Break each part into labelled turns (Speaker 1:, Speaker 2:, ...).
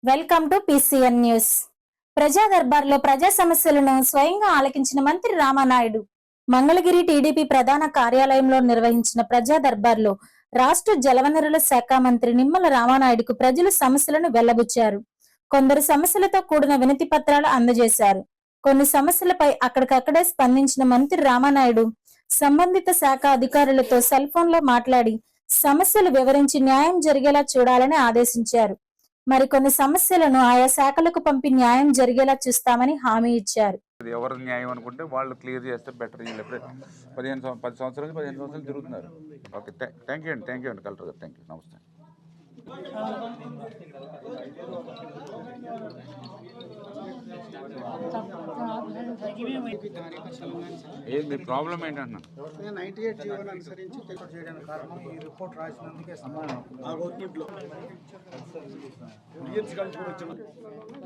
Speaker 1: Welcome to PCN news. ప్రజా దర్బార్లో ప్రజా సమస్యలను స్వయంగా ఆలకించిన మంత్రి రామానాయుడు మంగళగిరి టీడీపీ ప్రధాన కార్యాలయంలో నిర్వహించిన ప్రజా దర్బార్లో రాష్ట్ర జలవనరుల శాఖ మంత్రి నిమ్మల రామానాయుడుకు ప్రజలు సమస్యలను వెల్లబుచ్చారు. కొందరు సమస్యలతో కూడిన వినతి పత్రాలు అందజేశారు. కొన్ని సమస్యలపై అక్కడికక్కడే స్పందించిన మంత్రి రామానాయుడు సంబంధిత శాఖ అధికారులతో సెల్ ఫోన్ లో మాట్లాడి సమస్యలు వివరించి న్యాయం జరిగేలా చూడాలని ఆదేశించారు. మరికొన్ని సమస్యలను ఆయా శాఖలకు పంపి న్యాయం జరిగేలా చూస్తామని హామీ ఇచ్చారు.
Speaker 2: ఎవరు న్యాయం అనుకుంటే వాళ్ళు క్లియర్ చేస్తే బెటర్. 10 సంవత్సరాలు తిరుగుతున్నారు. ఓకే, థ్యాంక్ యూ అండి కలెక్టర్ గారు. థ్యాంక్ యూ, నమస్తే. ఏంది ప్రాబ్లం ఏంటన్నా?
Speaker 3: 98 జీవోని అనుసరించి చేయడానికి కారణం ఈ రిపోర్ట్ రాసినందుకే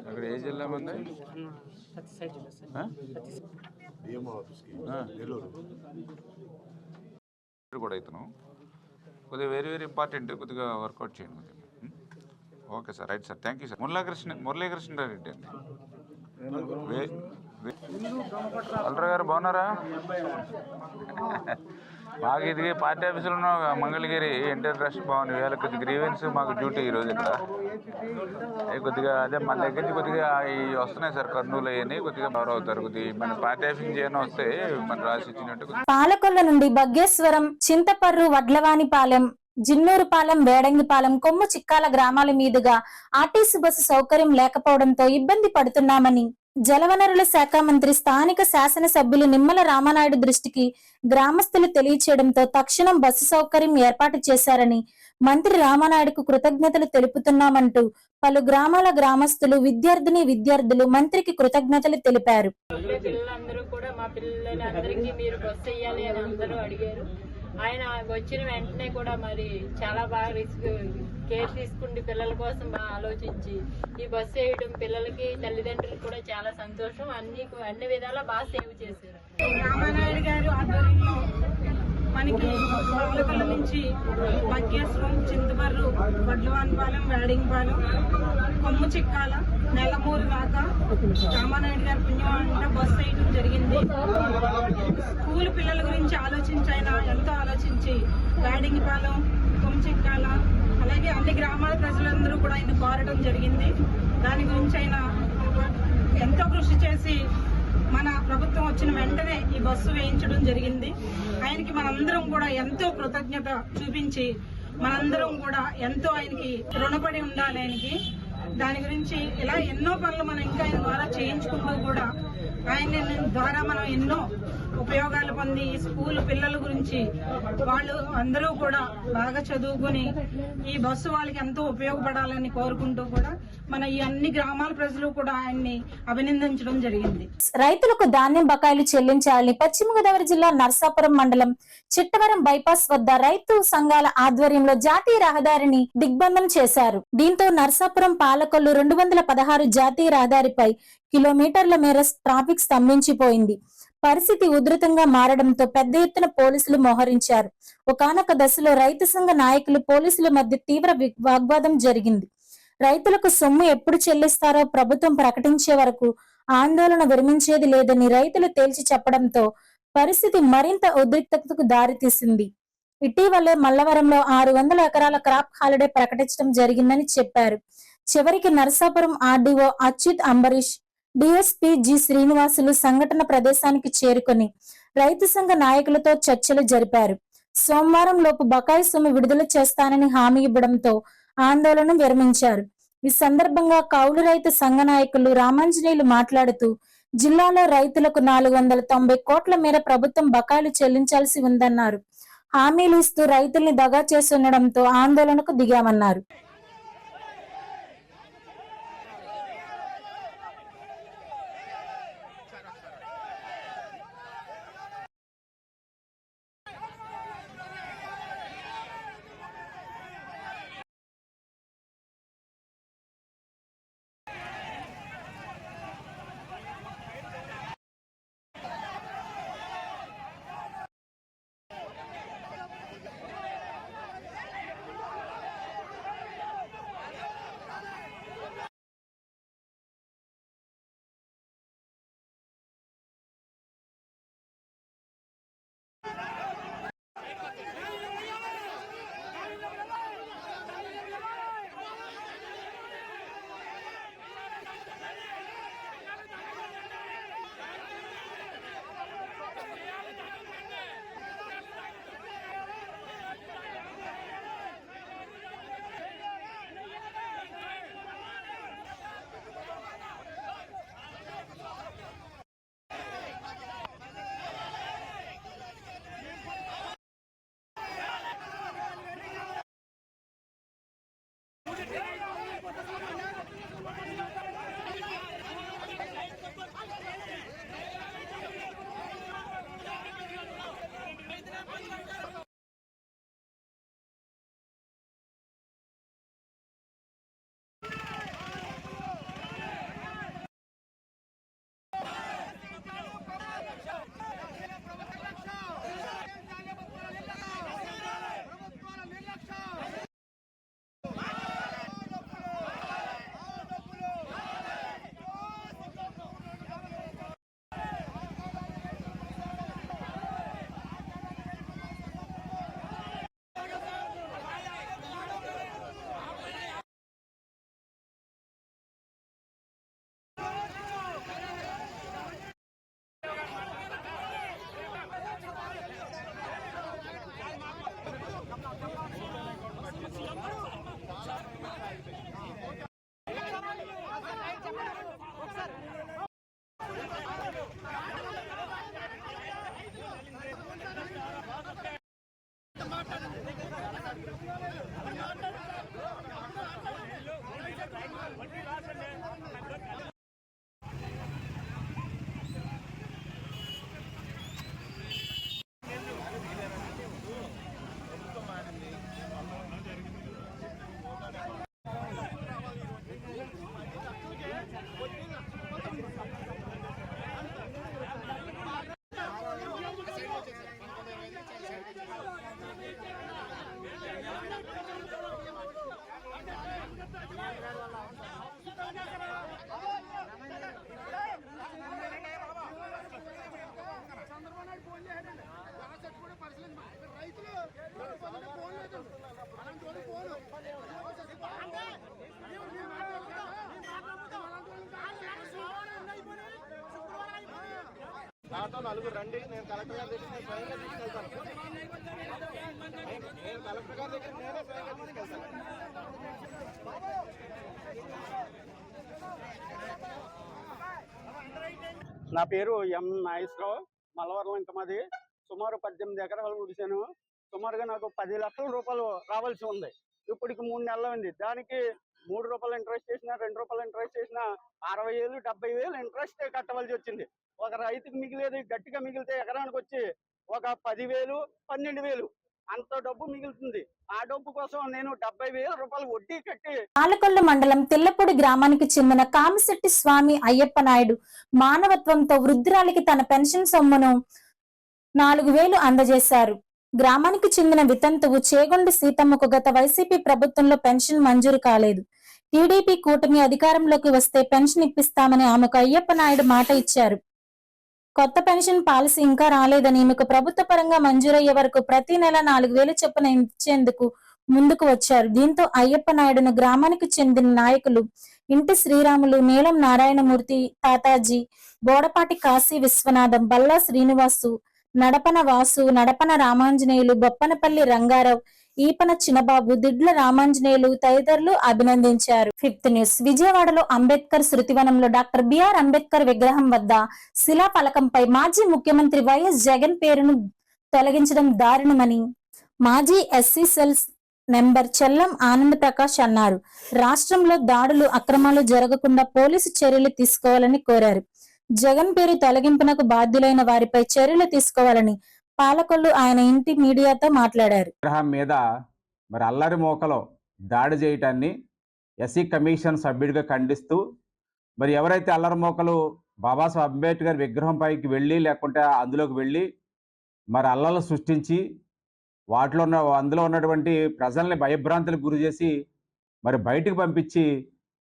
Speaker 2: అక్కడ ఏ జిల్లా మంది కూడా అవుతున్నాం. కొద్దిగా వెరీ ఇంపార్టెంట్, కొద్దిగా వర్కౌట్ చేయండి. Okay sir, right sir, thank you sir. Murali Krishna Reddy అండి. కలెక్టర్ గారు బాగున్నారా? మాకు ఇది పార్టీ ఆఫీసులో ఉన్న మంగళగిరి ఎన్టీఆర్ ట్రస్ట్ బాగుంది. వేళ కొద్దిగా గ్రీవెన్స్ మాకు డ్యూటీ ఈరోజు ఇక్కడ కొద్దిగా అదే మన దగ్గర నుంచి కొద్దిగా వస్తున్నాయి సార్, కర్నూలు అవన్నీ కొద్దిగా కవర్ అవుతారు. కొద్దిగా మన పార్టీ ఆఫీస్ చేయని వస్తే మన రాసి ఇచ్చినట్టు.
Speaker 1: పాలకొల్ల నుండి బగ్గేశ్వరం, చింతపర్రు, వడ్లవానిపాలెం, జిన్నూరుపాలెం, వేడంగిపాలెం, కొమ్ము చిక్కాల గ్రామాల మీదుగా ఆర్టీసీ బస్సు సౌకర్యం లేకపోవడంతో ఇబ్బంది పడుతున్నామని జలవనరుల శాఖ మంత్రి స్థానిక శాసనసభ్యులు నిమ్మల రామానాయుడు దృష్టికి గ్రామస్తులు తెలియచేయడంతో తక్షణం బస్సు సౌకర్యం ఏర్పాటు చేశారని మంత్రి రామానాయుడుకు కృతజ్ఞతలు తెలుపుతున్నామంటూ పలు గ్రామాల గ్రామస్తులు, విద్యార్థులు మంత్రికి కృతజ్ఞతలు తెలిపారు.
Speaker 4: ఆయన వచ్చిన వెంటనే కూడా మరి చాలా బాగా కేర్ తీసుకుంటే పిల్లల కోసం బాగా ఆలోచించి ఈ బస్సు వేయడం పిల్లలకి తల్లిదండ్రులకు కూడా చాలా సంతోషం. అన్ని విధాలా బాగా సేవ్ చేశారు.
Speaker 5: రామానాయుడు గారు ఆధ్వర్యంలో మనకి పాలకొల్ల నుంచి బగ్గేశ్వరం, చింతపర్రు, వడ్లవానిపాలెం, వేడింగిపాలెం, కొమ్ము చిక్కాల, నెలమూరు దాకా రామానాయుడు గారి పుణ్యం అంట బస్సు వేయడం జరిగింది. స్కూల్ పిల్లల గురించి ఆలోచించి ఆయన ఎంతో ఆలోచించి వేడింగిపాలెం, కొమ్ము చిక్కాల అలాగే అన్ని గ్రామాల ప్రజలందరూ కూడా ఆయన కోరడం జరిగింది. దాని గురించి ఆయన ఎంతో కృషి చేసి మన ప్రభుత్వం వచ్చిన వెంటనే ఈ బస్సు వేయించడం జరిగింది. ఆయనకి మనందరం కూడా ఎంతో కృతజ్ఞత చూపించి మనందరం కూడా ఎంతో ఆయనకి రుణపడి ఉండాలి. ఆయనకి దాని గురించి ఇలా ఎన్నో పనులు మనం ఇంకా ఆయన ద్వారా చేయించుకుంటూ కూడా ఆయన ద్వారా మనం ఎన్నో ఉపయోగాలు పొంది స్కూల్ పిల్లల గురించి వాళ్ళు అందరూ కూడా బాగా చదువుకుని ఈ బస్సు వాళ్ళకి ఎంతో ఉపయోగపడాలని కోరుకుంటూ కూడా మన ఈ అన్ని గ్రామాల ప్రజలు కూడా ఆయన్ని అభినందించడం జరిగింది.
Speaker 1: రైతులకు ధాన్యం బకాయిలు చెల్లించాలని పశ్చిమ గోదావరి జిల్లా నర్సాపురం మండలం చిట్టవరం బైపాస్ వద్ద రైతు సంఘాల ఆధ్వర్యంలో జాతీయ రహదారిని దిగ్బంధం చేశారు. దీంతో నర్సాపురం పాలకొల్లు 216 జాతీయ రహదారిపై కిలోమీటర్ల మేర ట్రాఫిక్ స్తంభించిపోయింది. పరిస్థితి ఉధృతంగా మారడంతో పెద్ద ఎత్తున పోలీసులు మోహరించారు. ఒకానొక దశలో రైతు సంఘ నాయకులు పోలీసుల మధ్య తీవ్ర వాగ్వాదం జరిగింది. రైతులకు సొమ్ము ఎప్పుడు చెల్లిస్తారో ప్రభుత్వం ప్రకటించే వరకు ఆందోళన విరమించేది లేదని రైతులు తేల్చి చెప్పడంతో పరిస్థితి మరింత ఉద్రిక్తతకు దారితీసింది. ఇటీవలే మల్లవరంలో 600 ఎకరాల క్రాప్ హాలిడే ప్రకటించడం జరిగిందని చెప్పారు. చివరికి Narasapuram RDO Achyut Ambarish, DSP G Srinivasulu సంఘటన ప్రదేశానికి చేరుకుని రైతు సంఘ నాయకులతో చర్చలు జరిపారు. సోమవారం లోపు బకాయి సొమ్ము విడుదల చేస్తానని హామీ ఇవ్వడంతో ఆందోళన విరమించారు. ఈ సందర్భంగా కౌలు రైతు సంఘ నాయకులు రామాంజనేయులు మాట్లాడుతూ జిల్లాలో రైతులకు 490 కోట్ల మేర ప్రభుత్వం బకాయిలు చెల్లించాల్సి ఉందన్నారు. హామీలు ఇస్తూ రైతుల్ని దగా చేస్తుండడంతో ఆందోళనకు దిగామన్నారు.
Speaker 3: నాతో నలుగురు రండి, నేను కలెక్టర్ గారి దగ్గర స్వయంగా తీసుకెళ్తాను. నేను కలెక్టర్ గారి దగ్గర నేనే స్వయంగా తీసుకెళ్తాను. నా పేరు ఎం నాగేశ్వరరావు. మల్లవరం ఇంత మాది. సుమారు 18 ఎకరాలు ఉడిశాను. సుమారుగా నాకు 10 లక్షల రూపాయలు రావాల్సి ఉంది. ఇప్పటికి 3 నెలలు ఉంది. దానికి 3 రూపాయలు ఇంట్రెస్ట్ చేసినా, 2 రూపాయలు ఇంట్రెస్ట్ చేసినా 60,000 70,000 ఇంట్రెస్ట్ కట్టవలసి వచ్చింది. ఒక రైతుకి మిగిలేది గట్టిగా మిగిలితే ఎకరానికి వచ్చి ఒక 10,000 12,000 అంత డబ్బు మిగులుతుంది. ఆ డబ్బు కోసం నేను 70,000 రూపాయలు వడ్డీ కట్టి.
Speaker 1: పాలకొల్లు మండలం తిల్లపూడి గ్రామానికి చెందిన కామిశెట్టి స్వామి అయ్యప్ప నాయుడు మానవత్వంతో వృద్ధురాలికి తన పెన్షన్ సొమ్మును 4,000 అందజేశారు. గ్రామానికి చెందిన వితంతువు చేగొండి సీతమ్మకు గత వైసీపీ ప్రభుత్వంలో పెన్షన్ మంజూరు కాలేదు. టీడీపీ కూటమి అధికారంలోకి వస్తే పెన్షన్ ఇప్పిస్తామని ఆమెకు అయ్యప్ప నాయుడు మాట ఇచ్చారు. కొత్త పెన్షన్ పాలసీ ఇంకా రాలేదని ఈమెకు ప్రభుత్వ పరంగా మంజూరయ్యే వరకు ప్రతి నెల 4,000 చొప్పున ఇచ్చేందుకు ముందుకు వచ్చారు. దీంతో అయ్యప్ప నాయుడును గ్రామానికి చెందిన నాయకులు ఇంటి శ్రీరాములు, నీలం నారాయణమూర్తి, తాతాజీ, బోడపాటి కాశీ విశ్వనాథం, బల్లా శ్రీనివాసు, నడపన వాసు, నడపన రామాంజనేయులు, బొప్పనపల్లి రంగారావు, ఈపన చిన్నబాబు, దిడ్ల రామాంజనేయులు తదితరులు అభినందించారు. 5th news. విజయవాడలో అంబేద్కర్ శృతివనంలో డాక్టర్ బిఆర్ అంబేద్కర్ విగ్రహం వద్ద శిలా ఫలకంపై మాజీ ముఖ్యమంత్రి వైఎస్ జగన్ పేరును తొలగించడం దారుణమని మాజీ SC cells number Chellam Anand Prakash అన్నారు. రాష్ట్రంలో దాడులు, అక్రమాలు జరగకుండా పోలీసు చర్యలు తీసుకోవాలని కోరారు. జగన్ పేరు తొలగింపునకు బాధ్యులైన వారిపై చర్యలు తీసుకోవాలని పాలకొల్లు ఆయన ఇంటి మీడియాతో మాట్లాడారు.
Speaker 6: విగ్రహం మీద మరి అల్లరి మోకలో దాడి చేయటాన్ని ఎస్సీ కమిషన్ సభ్యుడిగా ఖండిస్తూ మరి ఎవరైతే అల్లరి మోకలు బాబాసాహెబ్ అంబేద్కర్ విగ్రహం పైకి వెళ్ళి లేకుంటే అందులోకి వెళ్ళి మరి అల్లలు సృష్టించి అందులో ఉన్నటువంటి ప్రజల్ని భయభ్రాంతులకు గురి చేసి మరి బయటకు పంపించి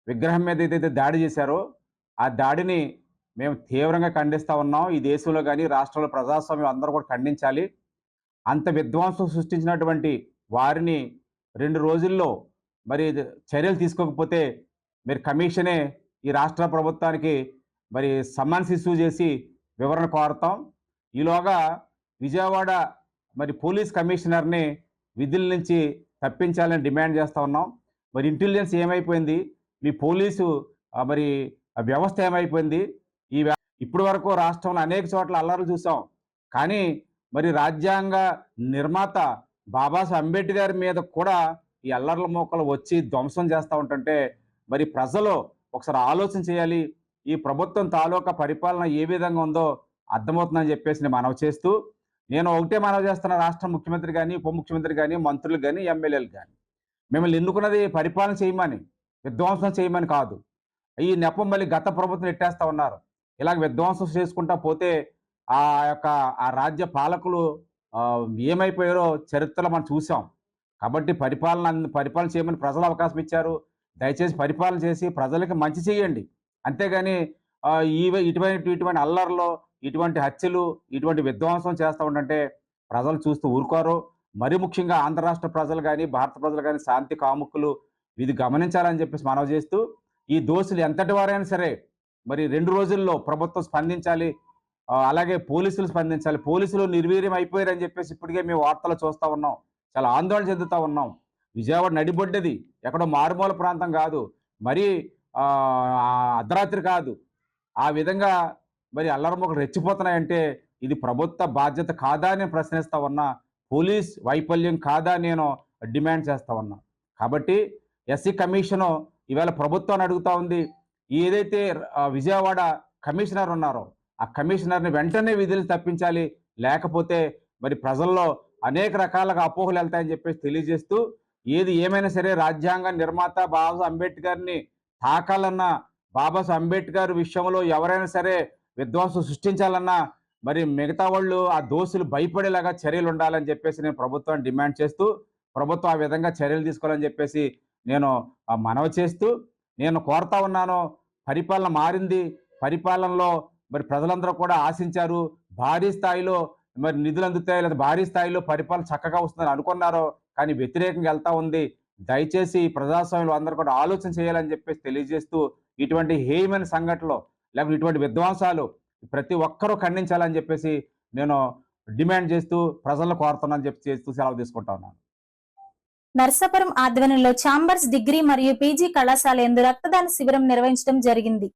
Speaker 6: విగ్రహం మీద ఏదైతే దాడి చేశారో ఆ దాడిని మేము తీవ్రంగా ఖండిస్తూ ఉన్నాం. ఈ దేశంలో కానీ రాష్ట్రంలో ప్రజాస్వామ్యం అందరూ కూడా ఖండించాలి. అంత విధ్వంసం సృష్టించినటువంటి వారిని 2 రోజుల్లో మరి చర్యలు తీసుకోకపోతే మరి కమిషనే ఈ రాష్ట్ర ప్రభుత్వానికి మరి సమ్మన్స్ ఇష్యూ చేసి వివరణ కోరుతాం. ఈలోగా విజయవాడ మరి పోలీస్ కమిషనర్ని విధుల నుంచి తప్పించాలని డిమాండ్ చేస్తూ ఉన్నాం. మరి ఇంటెలిజెన్స్ ఏమైపోయింది, మీ పోలీసు మరి వ్యవస్థ ఏమైపోయింది? ఇప్పటి వరకు రాష్ట్రంలో అనేక చోట్ల అల్లర్లు చూసాం. కానీ మరి రాజ్యాంగ నిర్మాత బాబాసాహెబ్ అంబేద్కర్ మీద కూడా ఈ అల్లర్ల మోకలు వచ్చి ధ్వంసం చేస్తూ ఉంటుంటే మరి ప్రజలు ఒకసారి ఆలోచన చేయాలి. ఈ ప్రభుత్వం తాలూకా పరిపాలన ఏ విధంగా ఉందో అర్థమవుతుందని చెప్పేసి నేను మనవి చేస్తూ, నేను ఒకటే మనవి చేస్తున్న రాష్ట్ర ముఖ్యమంత్రి కానీ, ఉప ముఖ్యమంత్రి కానీ, మంత్రులు కానీ, ఎమ్మెల్యేలు కానీ, మిమ్మల్ని ఎన్నుకున్నది పరిపాలన చేయమని, విధ్వంసం చేయమని కాదు. ఈ నెపం మళ్ళీ గత ప్రభుత్వం ఎట్టేస్తూ ఉన్నారు. ఇలాగ విధ్వంసం చేసుకుంటా పోతే ఆ రాజ్య పాలకులు ఏమైపోయారో చరిత్రలో మనం చూసాం. కాబట్టి పరిపాలన చేయమని ప్రజలు అవకాశం ఇచ్చారు. దయచేసి పరిపాలన చేసి ప్రజలకి మంచి చేయండి. అంతేగాని ఇటువంటి అల్లర్లు, ఇటువంటి హత్యలు, ఇటువంటి విధ్వంసం చేస్తూ ఉంటే ప్రజలు చూస్తూ ఊరుకోరు. మరి ముఖ్యంగా ఆంధ్ర రాష్ట్ర ప్రజలు కానీ, భారత ప్రజలు కానీ, శాంతి కాముకులు ఇది గమనించాలని చెప్పేసి మనవి చేస్తూ, ఈ దోషులు ఎంతటి వారైనా సరే మరి 2 రోజుల్లో ప్రభుత్వం స్పందించాలి. అలాగే పోలీసులు స్పందించాలి. పోలీసులు నిర్వీర్యం అయిపోయారని చెప్పేసి ఇప్పటికే మేము వార్తలు చూస్తూ ఉన్నాం. చాలా ఆందోళన చెందుతూ ఉన్నాం. విజయవాడ నడిబొడ్డది, ఎక్కడో మారుమూల ప్రాంతం కాదు, మరి అర్ధరాత్రి కాదు. ఆ విధంగా మరి అల్లరిమొకలు రెచ్చిపోతున్నాయంటే ఇది ప్రభుత్వ బాధ్యత కాదా అని ప్రశ్నిస్తూ ఉన్నా. పోలీస్ వైఫల్యం కాదా నేను డిమాండ్ చేస్తా ఉన్నా. కాబట్టి ఎస్సీ కమిషను ఇవాళ ప్రభుత్వాన్ని అడుగుతా ఉంది. ఏదైతే విజయవాడ కమిషనర్ ఉన్నారో ఆ కమిషనర్ని వెంటనే విధులు తప్పించాలి, లేకపోతే మరి ప్రజల్లో అనేక రకాలుగా అపోహలు వెళ్తాయని చెప్పేసి తెలియజేస్తూ, ఏది ఏమైనా సరే రాజ్యాంగ నిర్మాత బాబాసాహెబ్ అంబేద్కర్ని తాకాలన్న, బాబాసాహెబ్ అంబేద్కర్ విషయంలో ఎవరైనా సరే విధ్వంసం సృష్టించాలన్నా మరి మిగతా వాళ్ళు ఆ దోషులు భయపడేలాగా చర్యలు ఉండాలని చెప్పేసి నేను ప్రభుత్వాన్ని డిమాండ్ చేస్తూ, ప్రభుత్వం ఆ విధంగా చర్యలు తీసుకోవాలని చెప్పేసి నేను మనవి చేస్తూ, నేను కోరుతా ఉన్నాను. పరిపాలన మారింది. పరిపాలనలో మరి ప్రజలందరూ కూడా ఆశించారు. భారీ స్థాయిలో మరి నిధులు అందుతాయి, లేదా భారీ స్థాయిలో పరిపాలన చక్కగా వస్తుందని అనుకున్నారు. కానీ వ్యతిరేకంగా వెళ్తా ఉంది. దయచేసి ప్రజాస్వామ్యంలో అందరూ కూడా ఆలోచన చేయాలని చెప్పేసి తెలియజేస్తూ, ఇటువంటి హేయమైన సంఘటనలు లేకపోతే ఇటువంటి విధ్వంసాలు ప్రతి ఒక్కరూ ఖండించాలని చెప్పేసి నేను డిమాండ్ చేస్తూ ప్రజలను కోరుతున్నాను చెప్పి చేస్తూ సెలవు తీసుకుంటా ఉన్నాను.
Speaker 1: నర్సాపురం ఆధ్వర్యంలో ఛాంబర్స్ డిగ్రీ మరియు పీజీ కళాశాల యందు రక్తదాన శిబిరం నిర్వహించడం జరిగింది.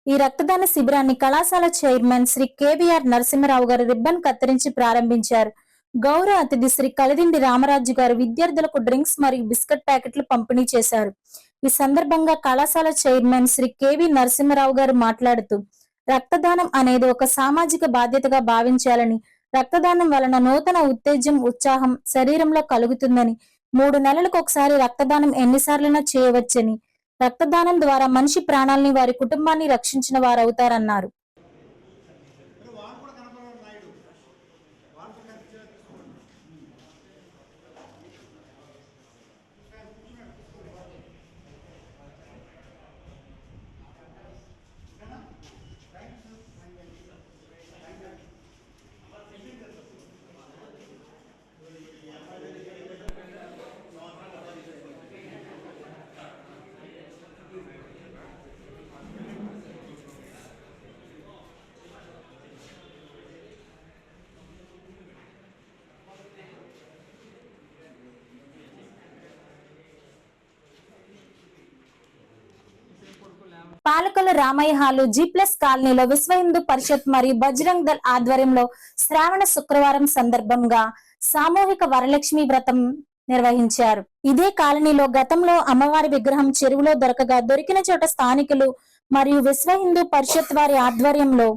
Speaker 1: ఈ రక్తదాన శిబిరాన్ని కళాశాల చైర్మన్ శ్రీ కేవీఆర్ నరసింహరావు గారు రిబ్బన్ కత్తిరించి ప్రారంభించారు. గౌరవ అతిథి శ్రీ కలిదిండి రామరాజు గారు విద్యార్థులకు డ్రింక్స్ మరియు బిస్కెట్ ప్యాకెట్లు పంపిణీ చేశారు. ఈ సందర్భంగా కళాశాల చైర్మన్ శ్రీ కేవీ నరసింహరావు గారు మాట్లాడుతూ, రక్తదానం అనేది ఒక సామాజిక బాధ్యతగా భావించాలని, రక్తదానం వలన నూతన ఉత్తేజం, ఉత్సాహం శరీరంలో కలుగుతుందని, 3 నెలలకు ఒకసారి రక్తదానం ఎన్నిసార్లైనా చేయవచ్చని, రక్తదానం ద్వారా మనిషి ప్రాణాలని, వారి కుటుంబాన్ని రక్షించిన వారవుతారన్నారు. పాలకొల రామయ్య హాలు G+ కాలనీలో విశ్వ హిందూ పరిషత్ మరియు బజరంగ్ దళ్ ఆధ్వర్యంలో శ్రావణ శుక్రవారం సందర్భంగా సామూహిక వరలక్ష్మి వ్రతం నిర్వహించారు. ఇదే కాలనీలో గతంలో అమ్మవారి విగ్రహం చెరువులో దొరికిన చోట స్థానికులు మరియు విశ్వ హిందూ పరిషత్ వారి ఆధ్వర్యంలో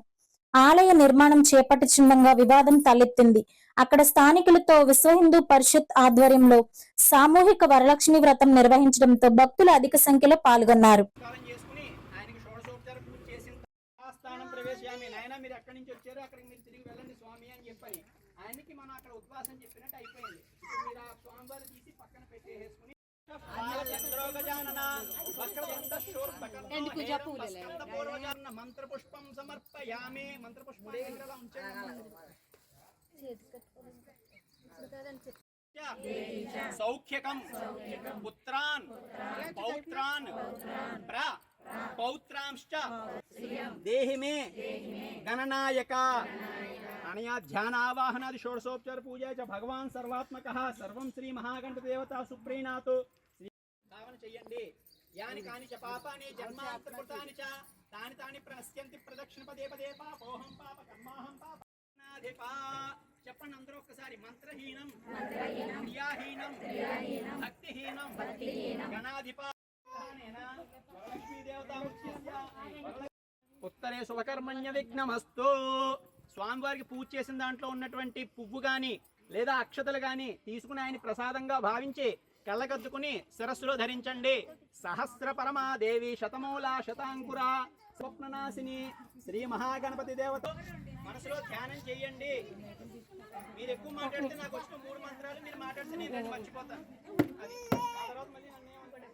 Speaker 1: ఆలయ నిర్మాణం చేపట్టుచుండగా వివాదం తలెత్తింది. అక్కడ స్థానికులతో విశ్వ హిందూ పరిషత్ ఆధ్వర్యంలో సామూహిక వరలక్ష్మి వ్రతం నిర్వహించడంతో భక్తులు అధిక సంఖ్యలో పాల్గొన్నారు.
Speaker 3: మీరు ఎక్కడి నుంచి వచ్చారో అక్కడికి మీరు తిరిగి వెళ్ళండి స్వామి అని చెప్పని ఆయనకి మనం అక్కడ ఉపవాసం చెప్పినట్టు అయిపోయింది. మీరు ఆ స్వామివారు తీసి పక్కన పెట్టేసుకుని మంత్ర పుష్పం సమర్పయామి. మంత్ర పుష్పం సౌఖ్యకం పుత్రాన్ పౌత్రాన్ పౌత్రాంశ్చ దేహి మే గణనాయక అనయా ధ్యానావాహనాది షోడశోపచార పూజ చ భగవాన్ సర్వాత్మకః సర్వం శ్రీ మహాగణపతి దేవత సుప్రీణాతు భావన చెయ్యండి. యాని కాని చ పాపాని జన్మాంతర్కృతాని చ తాని తాని ప్రణశ్యంతి ప్రదక్షిణ పదే పదే పాపోహం పాప కర్మాహం పాపనాధిపా. చెప్పండి అందరూ ఒక్కసారి. మంత్రహీనం క్రియాహీనం భక్తిహీనం గణాధిపా. ఉత్తరే శుభకర్మణ్య విఘ్నమస్తు. స్వామివారికి పూజ చేసిన దాంట్లో ఉన్నటువంటి పువ్వు గాని లేదా అక్షతలు గాని తీసుకుని ఆయన ప్రసాదంగా భావించి కళ్ళకద్దుకుని శిరస్సులో ధరించండి. సహస్ర పరమాదేవి శతమూల శతాంకుర స్వప్ననాశిని శ్రీ మహాగణపతి దేవత మనసులో ధ్యానం చేయండి. మీరు ఎక్కువ మాట్లాడితే నాకు వచ్చిన 3 మంత్రాలు మీరు మాట్లాడితే నేను 2 మర్చిపోతాను. అది ఆ తర్వాత మళ్ళీ నన్ను ఏమంటాడు.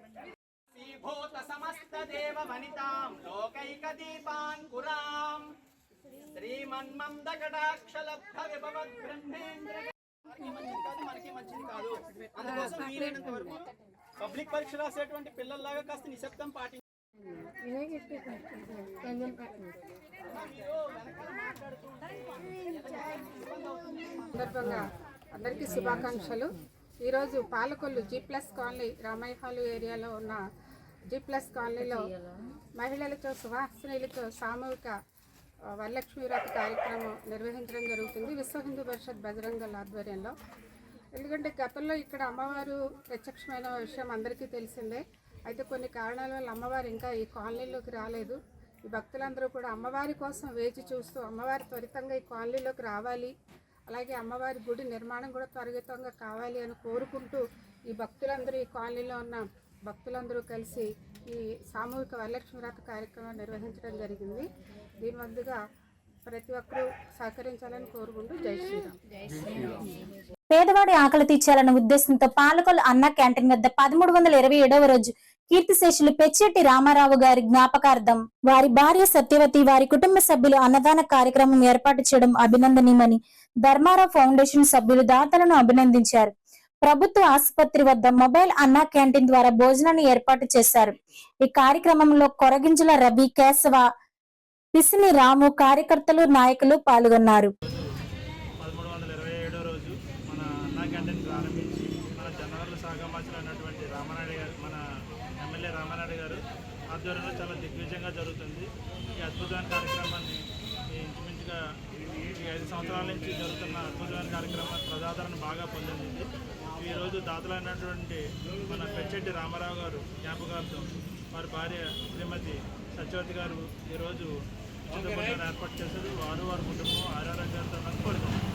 Speaker 3: భూత సమస్త దేవ వనితాం లోకైక దీపాంకురాం శ్రీమన్మందకటాక్షలబ్ధ విభవద్ బ్రహ్మేంద్ర. మనకి మంచిది కాదు. అందుకోసం వీలైనంత వరకు పబ్లిక్ పరీక్ష రాసేటువంటి పిల్లల్లాగా కాస్త నిశ్శబ్దం పాటించాలి.
Speaker 7: సందర్భంగా అందరికీ శుభాకాంక్షలు. ఈరోజు Palakollu G+ colony Ramaiah hall ఏరియాలో ఉన్న G+ కాలనీలో మహిళలతో సువాసినులతో సామూహిక వరలక్ష్మి వ్రత కార్యక్రమం నిర్వహించడం జరుగుతుంది. విశ్వ హిందూ పరిషత్ బజరంగ్ దళ్ ఆధ్వర్యంలో ఎందుకంటే గతంలో ఇక్కడ అమ్మవారు ప్రత్యక్షమైన విషయం అందరికీ తెలిసిందే. అయితే కొన్ని కారణాల వల్ల అమ్మవారు ఇంకా ఈ కాలనీలోకి రాలేదు. ఈ భక్తులందరూ కూడా అమ్మవారి కోసం వేచి చూస్తూ అమ్మవారి త్వరితంగా ఈ కాలనీలోకి రావాలి, అలాగే అమ్మవారి గుడి నిర్మాణం కూడా త్వరితంగా కావాలి అని కోరుకుంటూ ఈ భక్తులందరూ, ఈ కాలనీలో ఉన్న భక్తులందరూ కలిసి ఈ సామూహిక వరలక్ష్మి వ్రత కార్యక్రమం నిర్వహించడం జరిగింది. దీని వద్దగా ప్రతి ఒక్కరూ సహకరించాలని కోరుకుంటూ జై శ్రీరామ్.
Speaker 1: పేదవాడి ఆకలి తీర్చాలన్న ఉద్దేశంతో పాలకొల్లు అన్న క్యాంటీన్ వద్ద 1327వ రోజు కీర్తిశేషులు పెచ్చెట్టి రామారావు గారి జ్ఞాపకార్థం వారి భార్య సత్యవతి, వారి కుటుంబ సభ్యులు అన్నదాన కార్యక్రమం ఏర్పాటు చేయడం అభినందనీయమని ధర్మారావు ఫౌండేషన్ సభ్యులు దాతలను అభినందించారు. ప్రభుత్వ ఆసుపత్రి వద్ద మొబైల్ అన్నా క్యాంటీన్ ద్వారా భోజనాన్ని ఏర్పాటు చేశారు. ఈ కార్యక్రమంలో కొరగింజల రవి, కేశవ, పిసిని రాము, కార్యకర్తలు, నాయకులు పాల్గొన్నారు.
Speaker 8: 1327వ రోజు మన అన్నా క్యాంటీన్ ప్రారంభించి మన జనవరుల శాఖ మంత్రి అయినటువంటి రామానాయుడు గారు, మన ఎమ్మెల్యే రామానాయుడు గారు ఆధ్వర్యంలో చాలా దిగ్విజయంగా జరుగుతుంది. ఈ అద్భుతమైన కార్యక్రమాన్ని ఇంచుమించుగా ఈ 5 సంవత్సరాల నుంచి జరుగుతున్న అద్భుతమైన కార్యక్రమం ప్రజాదరణ బాగా పొందింది. ఈరోజు దాతలైనటువంటి మన పెచ్చెట్టి రామారావు గారు జ్ఞాపకార్థం వారి భార్య శ్రీమతి సత్యవతి గారు ఈరోజు ఉచిత భోజనాలు ఏర్పాటు చేశారు. వారి కుటుంబం ఆరోగ్యంతో కోరుతున్నారు.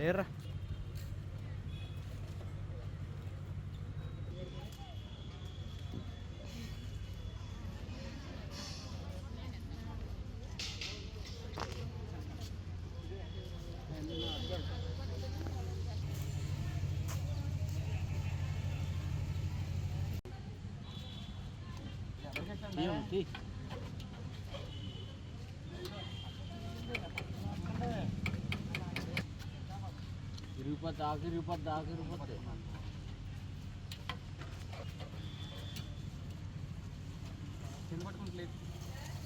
Speaker 8: లేరా రూపాయి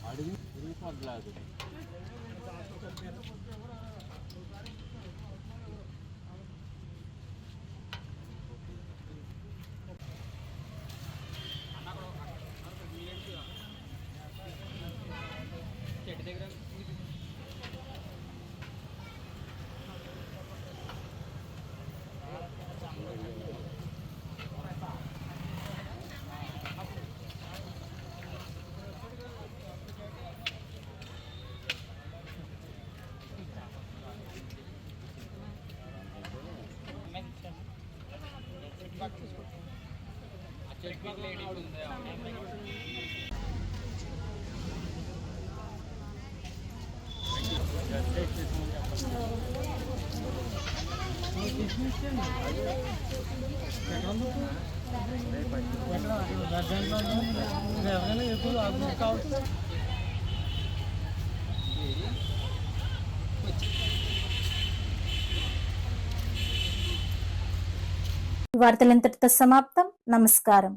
Speaker 8: అడిగి రూపాయలు
Speaker 1: వార్తలు ఇంతటితో సమాప్తం. నమస్కారం.